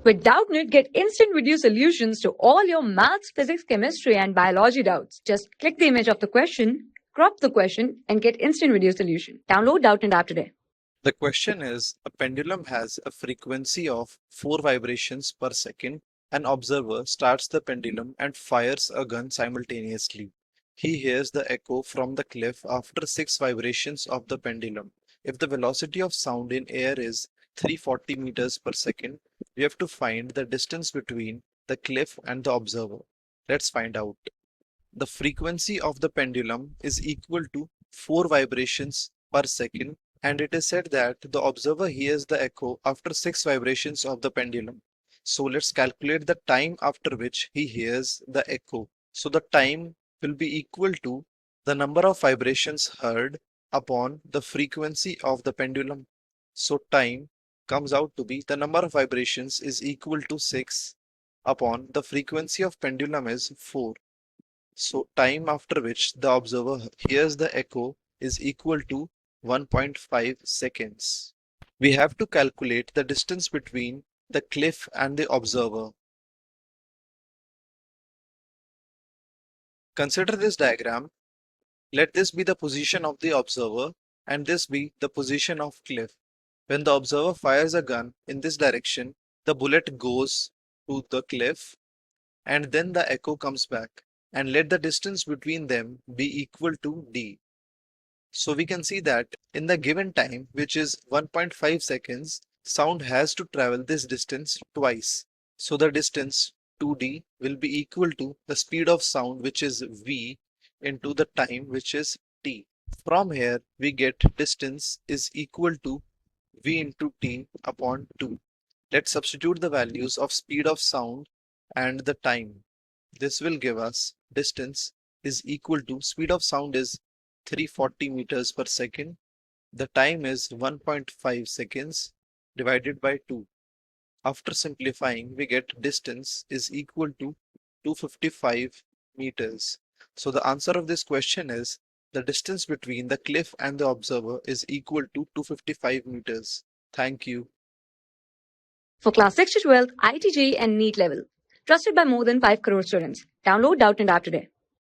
With Doubtnut, get instant video solutions to all your maths, physics, chemistry, and biology doubts. Just click the image of the question, crop the question, and get instant video solution. Download Doubtnut app today. The question is, a pendulum has a frequency of 4 vibrations per second. An observer starts the pendulum and fires a gun simultaneously. He hears the echo from the cliff after 6 vibrations of the pendulum. If the velocity of sound in air is 340 meters per second, we have to find the distance between the cliff and the observer. Let's find out. The frequency of the pendulum is equal to 4 vibrations per second, and it is said that the observer hears the echo after 6 vibrations of the pendulum. So let's calculate the time after which he hears the echo. So the time will be equal to the number of vibrations heard upon the frequency of the pendulum. So time comes out to be the number of vibrations is equal to 6 upon the frequency of pendulum is 4. So time after which the observer hears the echo is equal to 1.5 seconds. We have to calculate the distance between the cliff and the observer. Consider this diagram. Let this be the position of the observer and this be the position of cliff. When the observer fires a gun in this direction, the bullet goes to the cliff and then the echo comes back, and let the distance between them be equal to d. So we can see that in the given time, which is 1.5 seconds, sound has to travel this distance twice. So the distance 2d will be equal to the speed of sound, which is v, into the time, which is t. From here we get distance is equal to v into t upon 2. Let's substitute the values of speed of sound and the time. This will give us distance is equal to speed of sound is 340 meters per second. The time is 1.5 seconds divided by 2. After simplifying, we get distance is equal to 255 meters. So the answer of this question is the distance between the cliff and the observer is equal to 255 meters. Thank you. For class 6 to 12, IIT JEE and NEET level. Trusted by more than 5 crore students. Download Doubtnut app today.